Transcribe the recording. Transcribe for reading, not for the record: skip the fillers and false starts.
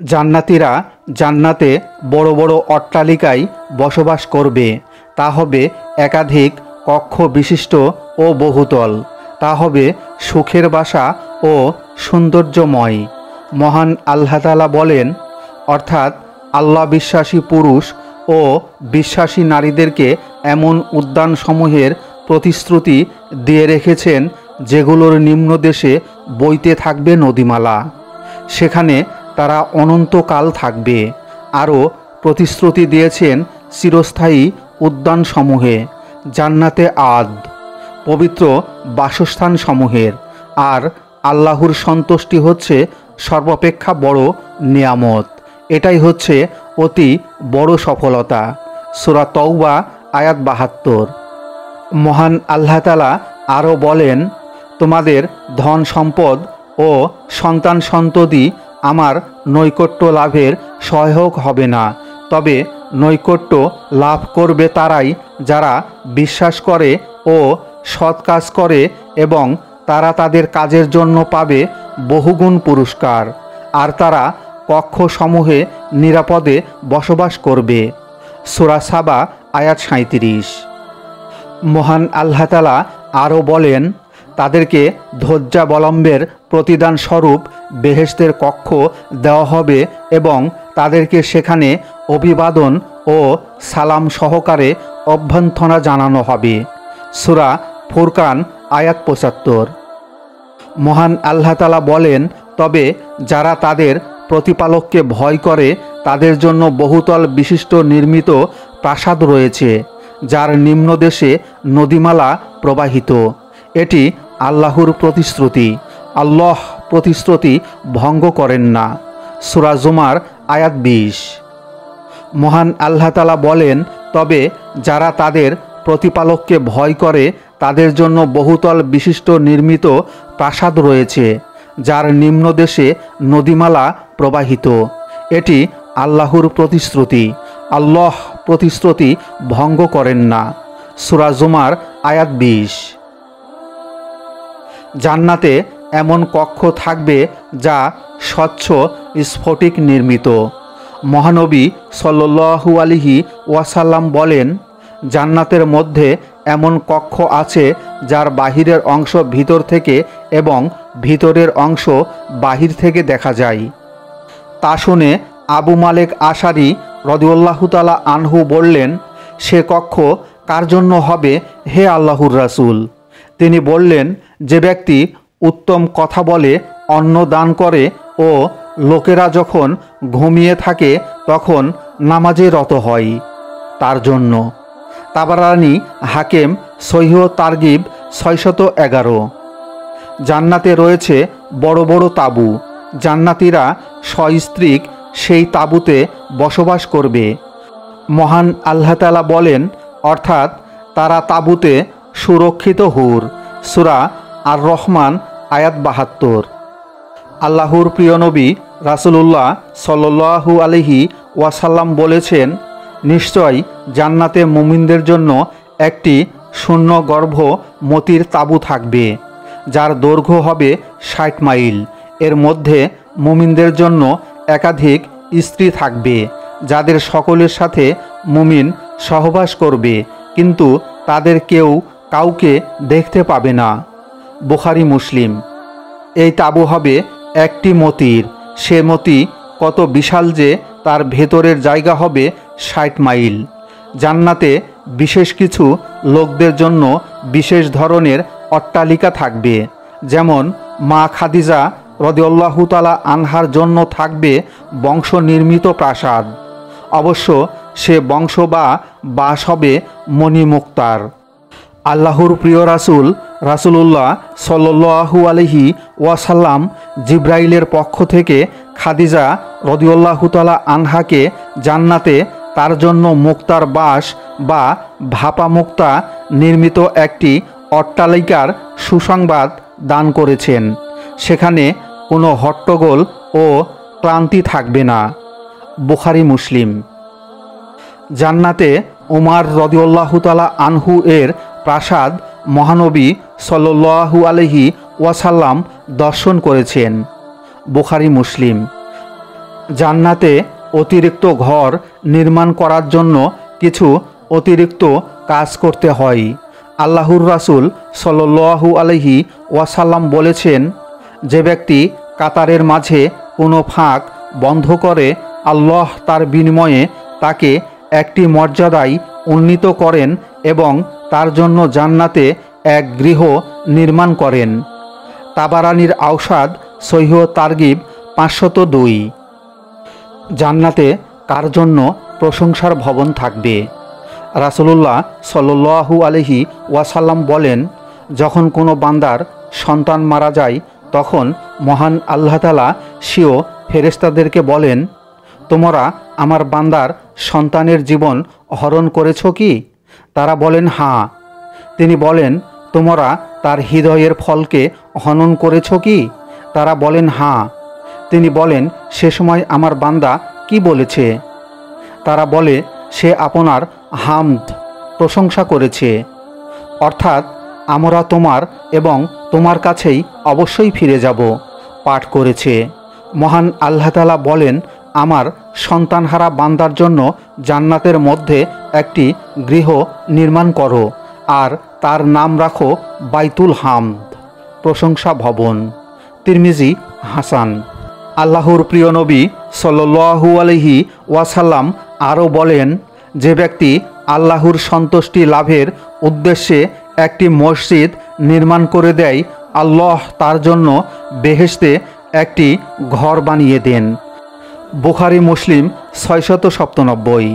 জান্নাতীরা জান্নাতে বড় বড় অট্টালিকায় বসবাস করবে। তা হবে একাধিক কক্ষ বিশিষ্ট ও বহুতল। তা হবে সুখের বাসা ও সৌন্দর্যময়। মহান আল্লাহ তাআলা বলেন, অর্থাৎ আল্লাহ বিশ্বাসী পুরুষ ও বিশ্বাসী নারীদেরকে এমন উদ্যানসমূহের প্রতিশ্রুতি দিয়ে রেখেছেন যেগুলোর নিম্নদেশে বইতে থাকবে নদীমালা। সেখানে তারা অনন্তকাল থাকবে। আরও প্রতিশ্রুতি দিয়েছেন চিরস্থায়ী উদ্যানসমূহে, জান্নাতে আদ, পবিত্র বাসস্থানসমূহের। আর আল্লাহর সন্তুষ্টি হচ্ছে সর্বাপেক্ষা বড় নিয়ামত। এটাই হচ্ছে অতি বড় সফলতা। সূরা তাওবা আয়াত ৭২। মহান আল্লাহ তাআলা আরও বলেন, তোমাদের ধন সম্পদ ও সন্তান সন্ততি আমার নৈকট্য লাভের সহায়ক হবে না, তবে নৈকট্য লাভ করবে তারাই যারা বিশ্বাস করে ও সৎ কাজ করে, এবং তারা তাদের কাজের জন্য পাবে বহুগুণ পুরস্কার। আর তারা কক্ষসমূহে নিরাপদে বসবাস করবে। সূরা সাবা আয়াত ৩৭। মহান আল্লাহ তাআলা আরও বলেন, তাদেরকে ধৈর্যাবলম্বের প্রতিদান স্বরূপ বেহেশতের কক্ষ দেওয়া হবে এবং তাদেরকে সেখানে অভিবাদন ও সালাম সহকারে অভ্যর্থনা জানানো হবে। সূরা ফুরকান আয়াত ৭৫। মহান আল্লাহ তাআলা বলেন, তবে যারা তাদের প্রতিপালককে ভয় করে তাদের জন্য বহুতল বিশিষ্ট নির্মিত প্রাসাদ রয়েছে, যার নিম্নদেশে নদীমালা প্রবাহিত। এটি আল্লাহর প্রতিশ্রুতি। আল্লাহ প্রতিশ্রুতি ভঙ্গ করেন না। সূরা জুমার আয়াত ২০। মহান আল্লাহ তাআলা বলেন, তবে যারা তাদের প্রতিপালককে ভয় করে তাদের জন্য বহুতল বিশিষ্ট নির্মিত প্রাসাদ রয়েছে, যার নিম্নদেশে নদীমালা প্রবাহিত। এটি আল্লাহর প্রতিশ্রুতি। আল্লাহ প্রতিশ্রুতি ভঙ্গ করেন না। সূরা জুমার আয়াত ২০। জান্নাতে এমন কক্ষ থাকবে যা স্বচ্ছ স্ফটিক নির্মিত। মহানবী সাল্লাল্লাহু আলাইহি ওয়াসাল্লাম বলেন, জান্নাতের মধ্যে এমন কক্ষ আছে যার বাহিরের অংশ ভিতর থেকে এবং ভিতরের অংশ বাহির থেকে দেখা যায়। তা শুনে আবু মালেক আশারি রাদিয়াল্লাহু তাআলা আনহু বললেন, সে কক্ষ কার জন্য হবে হে আল্লাহর রাসূল? তিনি বললেন, যে ব্যক্তি উত্তম কথা বলে, অন্ন দান করে ও লোকেরা যখন ঘুমিয়ে থাকে তখন নামাজে রত হয়, তার জন্য। তাবারানী হাকিম সহিহ তারগিব ৬১১। জান্নাতে রয়েছে বড় বড় তাঁবু। জান্নাতীরা সস্ত্রীক সেই তাঁবুতে বসবাস করবে। মহান আল্লাহ তাআলা বলেন, অর্থাৎ তারা তাঁবুতে সুরক্ষিত হুর। সূরা আর রহমান আয়াত ৭২। আল্লাহর প্রিয় নবী রাসূলুল্লাহ সাল্লাল্লাহু আলাইহি ওয়াসাল্লাম বলেছেন, নিশ্চয় জান্নাতে মুমিনদের জন্য একটি শূন্যগর্ভ মতির তাঁবু থাকবে, যার দৈর্ঘ্য হবে ৬০ মাইল। এর মধ্যে মুমিনদের জন্য একাধিক স্ত্রী থাকবে, যাদের সকলের সাথে মুমিন সহবাস করবে, কিন্তু তাদের কেউ কাউকে দেখতে পাবে না। বুখারী মুসলিম। এই তাঁবু হবে একটি মতির। সে মতি কত বিশাল যে তার ভেতরের জায়গা হবে ৬০ মাইল। জান্নাতে বিশেষ কিছু লোকদের জন্য বিশেষ ধরনের অট্টালিকা থাকবে, যেমন মা খাদিজা রাদিয়াল্লাহু তাআলা আনহার জন্য থাকবে বংশ নির্মিত প্রাসাদ। অবশ্য সে বংশ বা বাস হবে মণিমুক্তার। আল্লাহর প্রিয় রাসূল রাসূলুল্লাহ সাল্লাল্লাহু আলাইহি ওয়াসাল্লাম জিব্রাইলের পক্ষ থেকে খাদিজা রাদিয়াল্লাহু তাআলা আনহাকে জান্নাতে তার জন্য মুক্তার বাস বা ভাপা মুক্তা নির্মিত একটি অট্টালিকার সুসংবাদ দান করেছেন। সেখানে কোনো হট্টগোল ও ক্লান্তি থাকবে না। বুখারী মুসলিম। জান্নাতে উমর রাদিয়াল্লাহু তাআলা আনহু এর প্রাসাদ মহানবী সাল্লাল্লাহু আলাইহি ওয়াসাল্লাম দর্শন করেছেন। বুখারী মুসলিম। জান্নাতে অতিরিক্ত ঘর নির্মাণ করার জন্য কিছু অতিরিক্ত কাজ করতে হয়। আল্লাহর রাসূল সাল্লাল্লাহু আলাইহি ওয়াসাল্লাম বলেছেন, যে ব্যক্তি কাতারের মাঝে কোনো ফাঁক বন্ধ করে আল্লাহ তার বিনিময়ে তাকে একটি মর্যাদায় উন্নীত করেন এবং তার জন্য জান্নাতে এক গৃহ নির্মাণ করেন। তাবারানির আওসাদ সহিহ তারগিব 502। জান্নাতে কার জন্য প্রশংসার ভবন থাকবে? রাসূলুল্লাহ সাল্লাল্লাহু আলাইহি ওয়াসাল্লাম বলেন, যখন কোনো বান্দার সন্তান মারা যায় তখন মহান আল্লাহ তাআলা স্বীয় ফেরেশতাদেরকে বলেন, তোমরা আমার বান্দার সন্তানের জীবন হরণ করেছ কি? তারা বলেন, হ্যাঁ। তিনি বলেন, তোমরা তার হৃদয়ের ফলকে হনন করেছ কি? তারা বলেন, হ্যাঁ। তিনি বলেন, সে সময় আমার বান্দা কি বলেছে? তারা বলে, সে আপনার হামদ প্রশংসা করেছে, অর্থাৎ আমরা তোমার এবং তোমার কাছেই অবশ্যই ফিরে যাব পাঠ করেছে। মহান আল্লাহ তাআলা বলেন, আমার সন্তানহারা বান্দার জন্য জান্নাতের মধ্যে একটি গৃহ নির্মাণ করো আর তার নাম রাখো বাইতুল হামদ, প্রশংসা ভবন। তিরমিজি হাসান। আল্লাহর প্রিয় নবী সাল্লাল্লাহু আলাইহি ওয়াসাল্লাম আরও বলেন, যে ব্যক্তি আল্লাহর সন্তুষ্টি লাভের উদ্দেশ্যে একটি মসজিদ নির্মাণ করে দেয়, আল্লাহ তার জন্য বেহেশতে একটি ঘর বানিয়ে দেন। বুখারী মুসলিম 697।